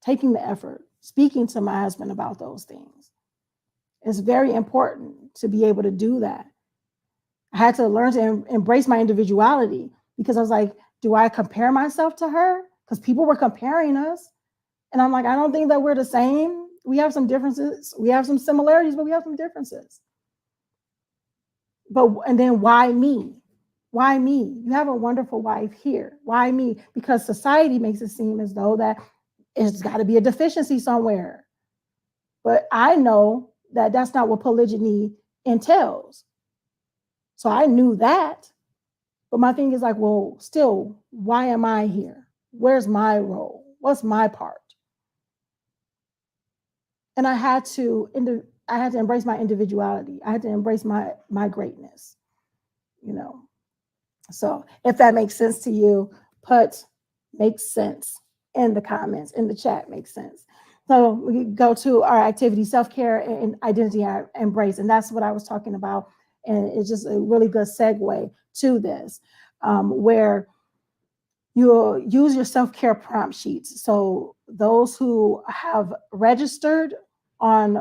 taking the effort, speaking to my husband about those things. It's very important to be able to do that. I had to learn to embrace my individuality, because I was like, do I compare myself to her? Because people were comparing us. And I'm like, I don't think that we're the same. We have some differences. We have some similarities, but we have some differences. And then why me? Why me? You have a wonderful wife here. Why me? Because society makes it seem as though that it's got to be a deficiency somewhere. But I know that that's not what polygyny entails. So I knew that. But my thing is like, well, still, why am I here? Where's my role? What's my part? And I had to embrace my individuality. I had to embrace my greatness, So if that makes sense to you, put makes sense in the comments, in the chat, makes sense. So we go to our activity, self-care and identity embrace. And that's what I was talking about. And it's just a really good segue to this, where you'll use your self-care prompt sheets. So those who have registered on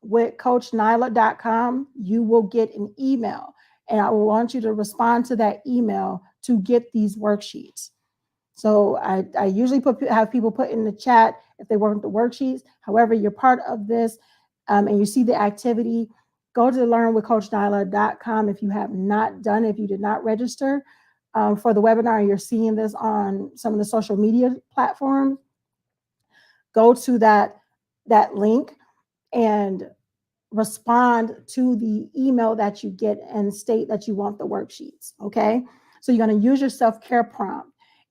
learnwithcoachnyla.com, you will get an email. And I want you to respond to that email to get these worksheets. So I usually have people put in the chat if they work with the worksheets. However, you're part of this and you see the activity, go to learnwithcoachnyla.com if you have not done it, if you did not register for the webinar and you're seeing this on some of the social media platforms, go to that link and respond to the email that you get and state that you want the worksheets. Okay. So you're going to use your self-care prompt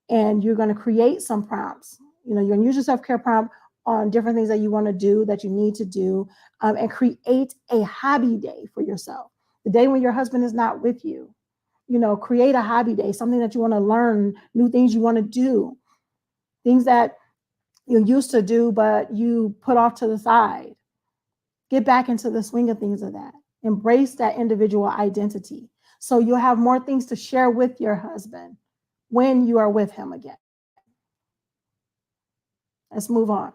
and you're going to create some prompts. You're going to use your self-care prompt on different things that you want to do, that you need to do, and create a hobby day for yourself. The day when your husband is not with you, create a hobby day, something that you want to learn, new things you want to do, things that you used to do, but you put off to the side. Get back into the swing of things of that. Embrace that individual identity. So you'll have more things to share with your husband when you are with him again. Let's move on.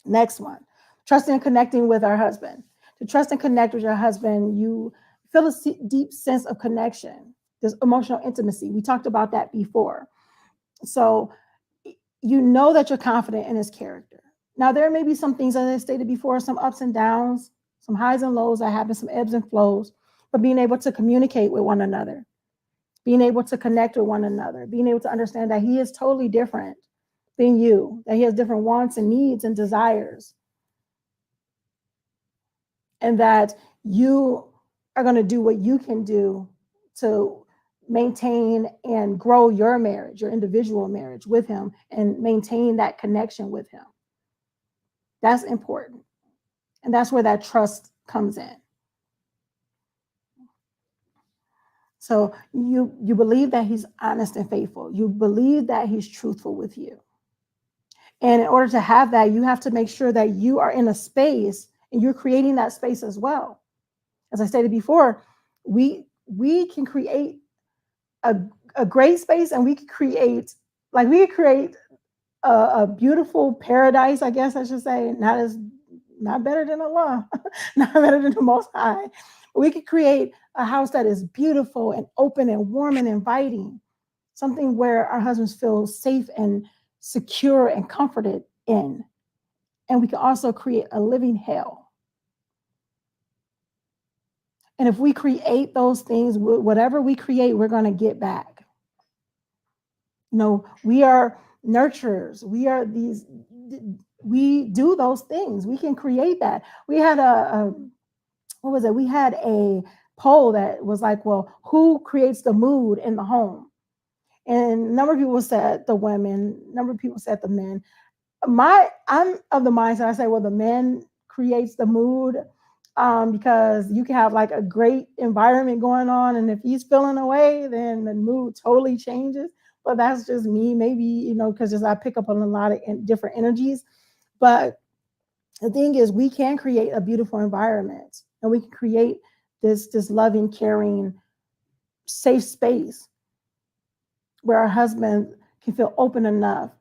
Next one, trusting and connecting with our husband. To trust and connect with your husband, you feel a deep sense of connection. There's emotional intimacy. We talked about that before. So you know that you're confident in his character. Now, there may be some things, as I stated before, some ups and downs, some highs and lows that happen, some ebbs and flows, but being able to communicate with one another, being able to connect with one another, being able to understand that he is totally different than you, that he has different wants and needs and desires, and that you are going to do what you can do to maintain and grow your marriage, your individual marriage with him, and maintain that connection with him. That's important. And that's where that trust comes in. So you believe that he's honest and faithful. You believe that he's truthful with you. And in order to have that, you have to make sure that you are in a space and you're creating that space as well. As I stated before, we can create a great space, and we could create a beautiful paradise, I guess I should say, not better than Allah, not better than the Most High. We could create a house that is beautiful and open and warm and inviting, something where our husbands feel safe and secure and comforted in. And we can also create a living hell. And if we create those things, whatever we create, we're going to get back. We are nurturers. We do those things. We can create that. We had we had a poll that was like, well, who creates the mood in the home? And a number of people said the women, a number of people said the men. I'm of the mindset, I say, well, the men creates the mood because you can have like a great environment going on. And if he's feeling away, then the mood totally changes. But that's just me, maybe, because I pick up on a lot of different energies. But the thing is, we can create a beautiful environment, and we can create this loving, caring, safe space where our husband can feel open enough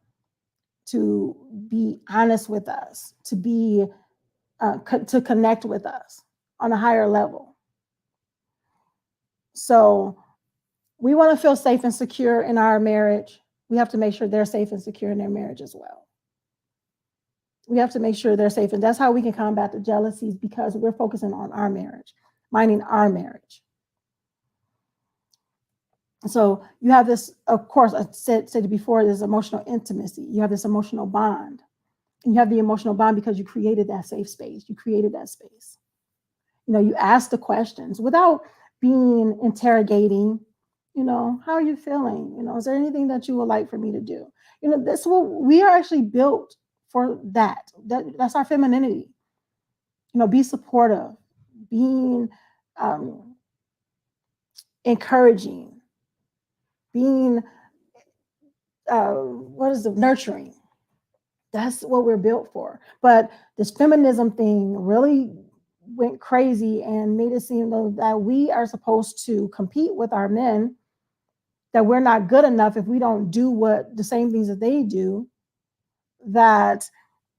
to be honest with us, to be to connect with us on a higher level. So we want to feel safe and secure in our marriage. We have to make sure they're safe and secure in their marriage as well. We have to make sure they're safe. And that's how we can combat the jealousies, because we're focusing on our marriage, minding our marriage. So you have this, of course, I said before, this emotional intimacy. You have this emotional bond. And you have the emotional bond because you created that safe space. You created that space. You ask the questions without being interrogating. How are you feeling? Is there anything that you would like for me to do? That's what we are actually built for. That's our femininity. Be supportive, being encouraging, being nurturing. That's what we're built for. But this feminism thing really went crazy and made it seem that we are supposed to compete with our men, that we're not good enough if we don't do the same things that they do, that,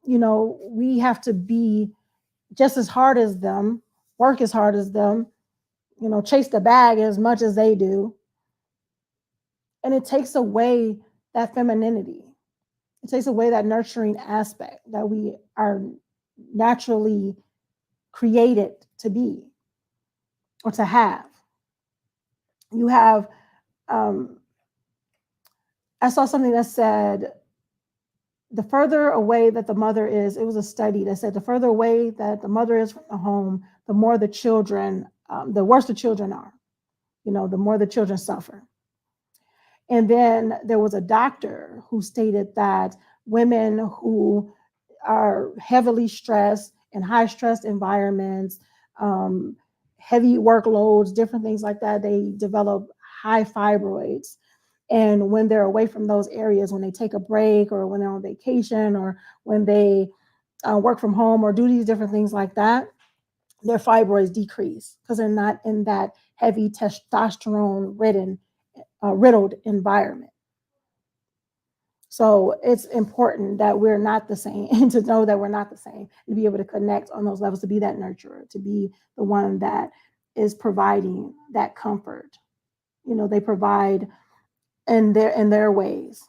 we have to be just as hard as them, work as hard as them, chase the bag as much as they do. And it takes away that femininity. It takes away that nurturing aspect that we are naturally created to be or to have. You have, I saw something that said the further away that the mother is, it was a study that said the further away that the mother is from the home, the more the children, the worse the children are, the more the children suffer. And then there was a doctor who stated that women who are heavily stressed in high stress environments, heavy workloads, different things like that, they develop high fibroids. And when they're away from those areas, when they take a break or when they're on vacation or when they work from home or do these different things like that, their fibroids decrease because they're not in that heavy testosterone riddled environment. So it's important that we're not the same and to know that we're not the same and to be able to connect on those levels, to be that nurturer, to be the one that is providing that comfort. They provide in their ways,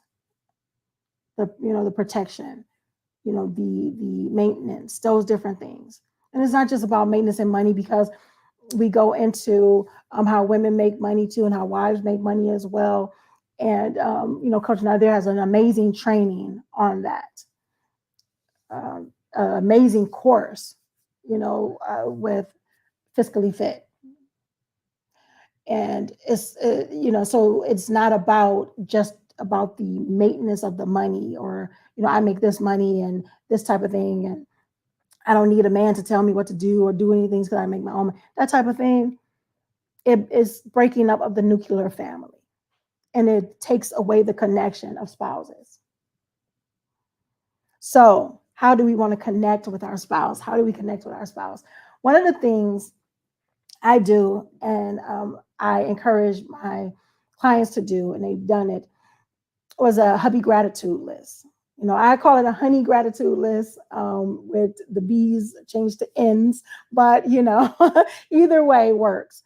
the protection, the maintenance, those different things. And it's not just about maintenance and money, because we go into how women make money too and how wives make money as well. And, Coach Nyla has an amazing training on that, amazing course, with Fiscally Fit. And it's, so it's not about just about the maintenance of the money or, I make this money and this type of thing. And I don't need a man to tell me what to do or do anything because I make my own, that type of thing. It is breaking up of the nuclear family, and it takes away the connection of spouses. So how do we want to connect with our spouse? How do we connect with our spouse? One of the things I do, and I encourage my clients to do, and they've done it, was a hubby gratitude list. I call it a honey gratitude list, with the B's changed to N's, but either way works.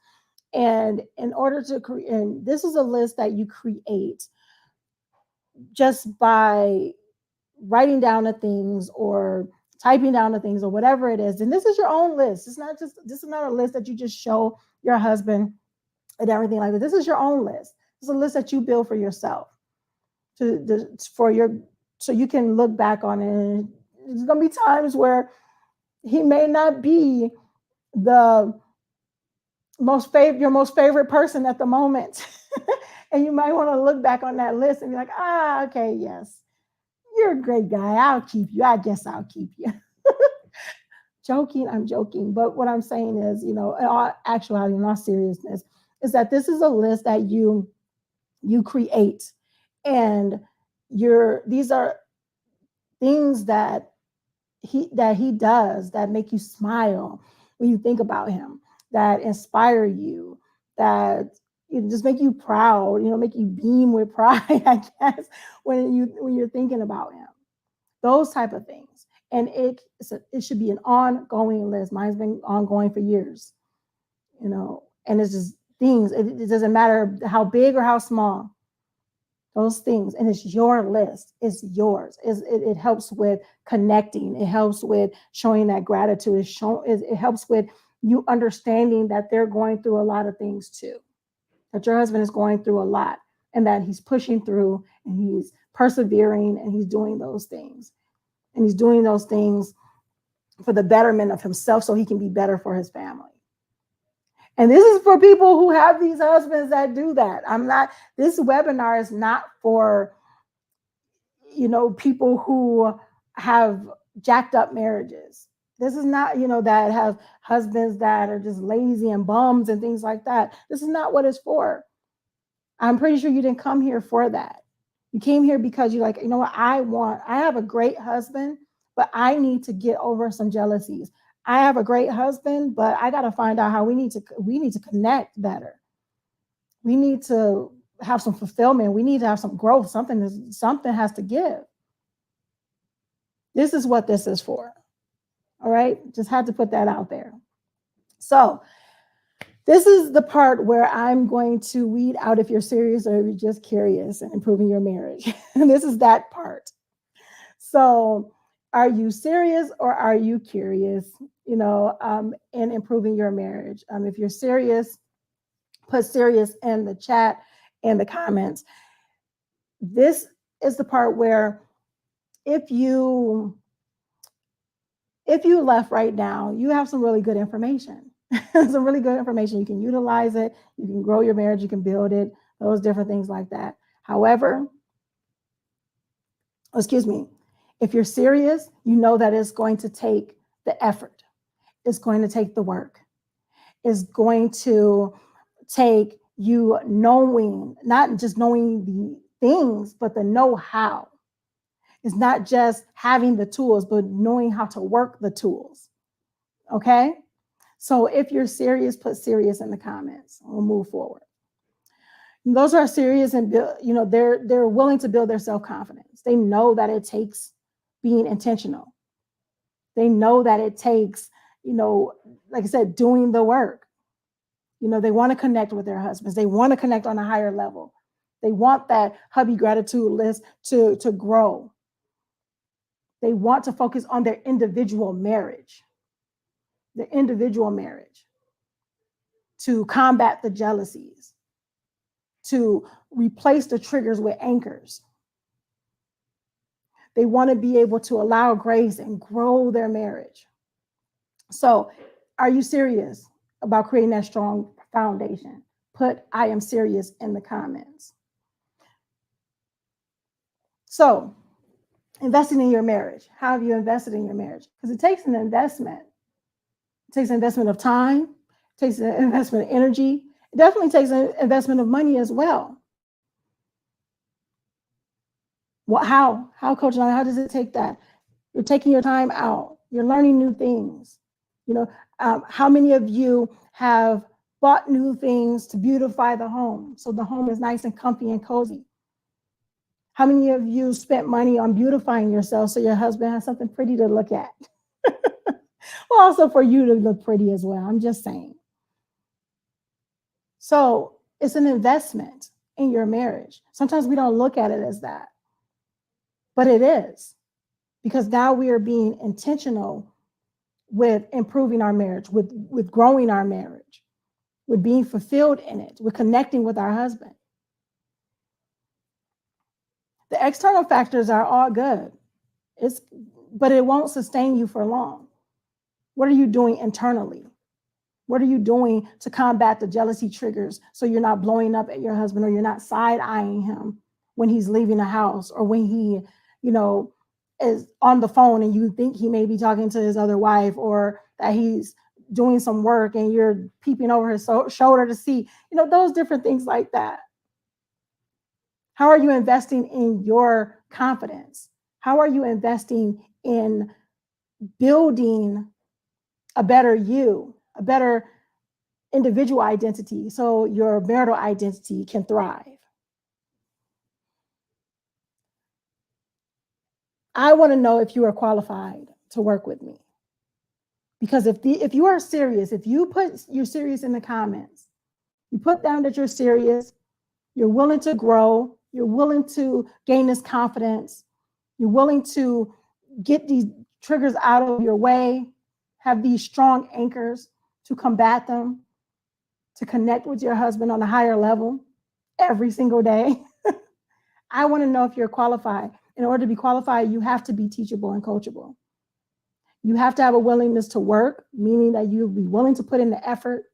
And in order to create, and this is a list that you create just by writing down the things or typing down the things or whatever it is. And this is your own list. This is not a list that you just show your husband and everything like that. This is your own list. It's a list that you build for yourself so you can look back on it. And there's going to be times where he may not be your most favorite person at the moment. And you might want to look back on that list and be like, okay, yes, you're a great guy. I'll keep you. I guess I'll keep you. I'm joking. But what I'm saying is, in all actuality, in all seriousness, is that this is a list that you create. And these are things that he does that make you smile when you think about him, that inspire you, that just make you proud, make you beam with pride, I guess, when you're thinking about him. Those type of things. And it should be an ongoing list. Mine's been ongoing for years, and it's just things. It doesn't matter how big or how small. Those things, and it's your list. It's yours. It helps with connecting. It helps with showing that gratitude. It helps with you understanding that they're going through a lot of things too. That your husband is going through a lot, and that he's pushing through, and he's persevering, and he's doing those things. And he's doing those things for the betterment of himself so he can be better for his family. And this is for people who have these husbands that do that. This webinar is not for, people who have jacked up marriages. This is not, that have husbands that are just lazy and bums and things like that. This is not what it's for. I'm pretty sure you didn't come here for that. You came here because you're like, what I have a great husband, but I need to get over some jealousies. I have a great husband, but I got to find out how we need to connect better. We need to have some fulfillment. We need to have some growth. Something has to give. This is what this is for. All right. Just had to put that out there. So This is the part where I'm going to weed out if you're serious or if you're just curious and improving your marriage. This is that part. So, are you serious or are you curious? In improving your marriage. If you're serious, put serious in the chat and the comments. This is the part where if you left right now, you have some really good information. Some really good information. You can utilize it. You can grow your marriage. You can build it. Those different things like that. However, excuse me, if you're serious, you know that it's going to take the effort. It's going to take the work. It's going to take you knowing, not just knowing the things, but the know-how. It's not just having the tools, but knowing how to work the tools. Okay? So if you're serious, put serious in the comments. We'll move forward. And those are serious and they're willing to build their self-confidence. They know that it takes being intentional. They know that it takes, like I said, doing the work. They want to connect with their husbands. They want to connect on a higher level. They want that hubby gratitude list to grow. They want to focus on their individual marriage, to combat the jealousies, to replace the triggers with anchors. They want to be able to allow grace and grow their marriage. So, are you serious about creating that strong foundation? Put I am serious in the comments. So, investing in your marriage. How have you invested in your marriage? Because it takes an investment. It takes an investment of time. It takes an investment of energy. It definitely takes an investment of money as well. Well, how, Coach Nyla, how does it take that? You're taking your time out. You're learning new things. How many of you have bought new things to beautify the home so the home is nice and comfy and cozy? How many of you spent money on beautifying yourself so your husband has something pretty to look at? Well, also for you to look pretty as well. I'm just saying. So it's an investment in your marriage. Sometimes we don't look at it as that, but it is, because now we are being intentional with improving our marriage, with growing our marriage, with being fulfilled in it, with connecting with our husband. The external factors are all good, but it won't sustain you for long. What are you doing internally? What are you doing to combat the jealousy triggers so you're not blowing up at your husband, or you're not side-eyeing him when he's leaving the house, or when he, is on the phone and you think he may be talking to his other wife, or that he's doing some work and you're peeping over his shoulder to see, those different things like that. How are you investing in your confidence? How are you investing in building a better you, a better individual identity, so your marital identity can thrive? I want to know if you are qualified to work with me. Because if you are serious, if you put you're serious in the comments, you put down that you're serious, you're willing to grow, you're willing to gain this confidence, you're willing to get these triggers out of your way, have these strong anchors to combat them, to connect with your husband on a higher level every single day. I want to know if you're qualified. In order to be qualified, you have to be teachable and coachable. You have to have a willingness to work, meaning that you'll be willing to put in the effort,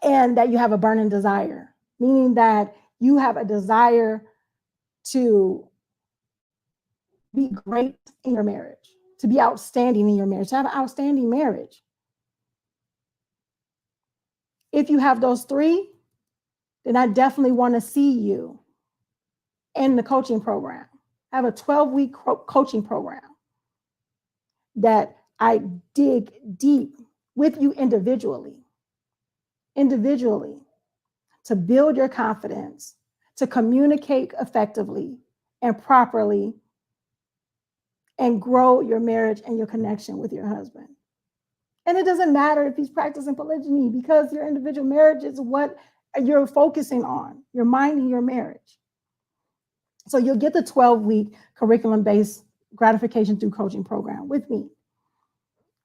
and that you have a burning desire, meaning that you have a desire to be great in your marriage, to be outstanding in your marriage, to have an outstanding marriage. If you have those three, then I definitely want to see you in the coaching program. I have a 12-week coaching program that I dig deep with you individually, to build your confidence, to communicate effectively and properly, and grow your marriage and your connection with your husband. And it doesn't matter if he's practicing polygyny, because your individual marriage is what you're focusing on. You're minding your marriage. So you'll get the 12-week curriculum-based gratification through coaching program with me.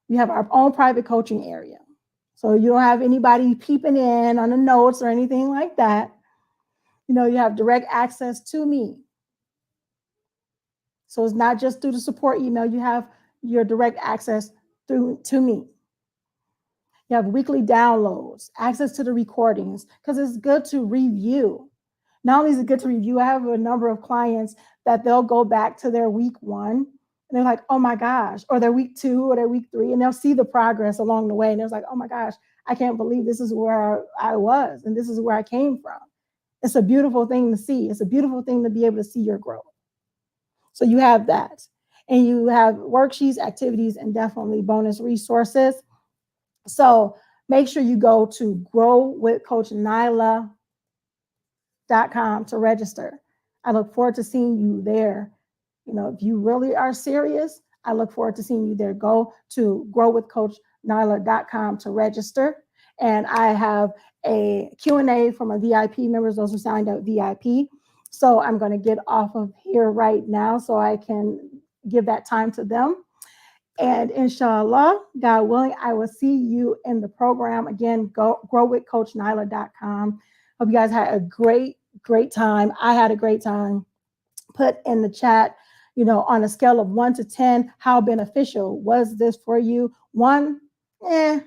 We have our own private coaching area. So you don't have anybody peeping in on the notes or anything like that. You have direct access to me. So it's not just through the support email. You have your direct access to me. You have weekly downloads, access to the recordings, because it's good to review. Not only is it good to review, I have a number of clients that they'll go back to their week 1 and they're like, oh my gosh, or their week 2 or their week 3, and they'll see the progress along the way. And they're like, oh my gosh, I can't believe this is where I was and this is where I came from. It's a beautiful thing to see. It's a beautiful thing to be able to see your growth. So you have that. And you have worksheets, activities, and definitely bonus resources. So make sure you go to growwithcoachnyla.com to register. I look forward to seeing you there. If you really are serious, I look forward to seeing you there. Go to growwithcoachnyla.com to register. And I have a Q&A for my VIP members, those who signed up VIP. So I'm going to get off of here right now so I can give that time to them. And inshallah, God willing, I will see you in the program. Again, go growwithcoachnyla.com. Hope you guys had a great time. I had a great time. Put in the chat, on a scale of 1 to 10, how beneficial was this for you? 1, I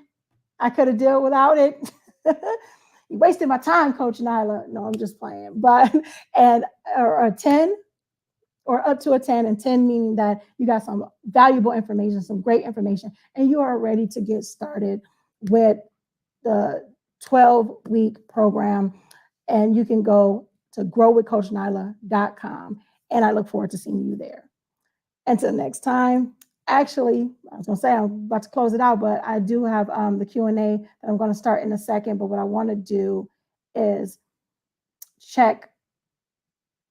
could have dealt without it. You wasted my time, Coach Nyla. No, I'm just playing. But or a 10, or up to a 10, and 10 meaning that you got some valuable information, some great information, and you are ready to get started with the 12-week program. And you can go to growwithcoachnyla.com. And I look forward to seeing you there. Until next time. Actually, I was going to say I'm about to close it out, but I do have the Q&A that I'm going to start in a second. But what I want to do is check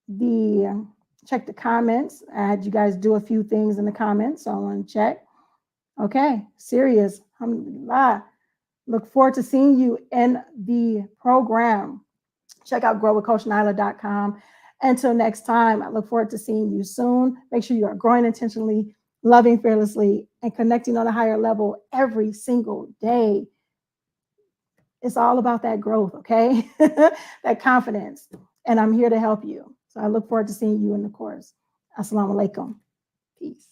the comments. I had you guys do a few things in the comments, so I want to check. Okay, serious. Alhamdulillah. Look forward to seeing you in the program. Check out growwithcoachnyla.com. Until next time, I look forward to seeing you soon. Make sure you are growing intentionally, loving fearlessly, and connecting on a higher level every single day. It's all about that growth, okay? That confidence. And I'm here to help you. So I look forward to seeing you in the course. Assalamu alaikum. Peace.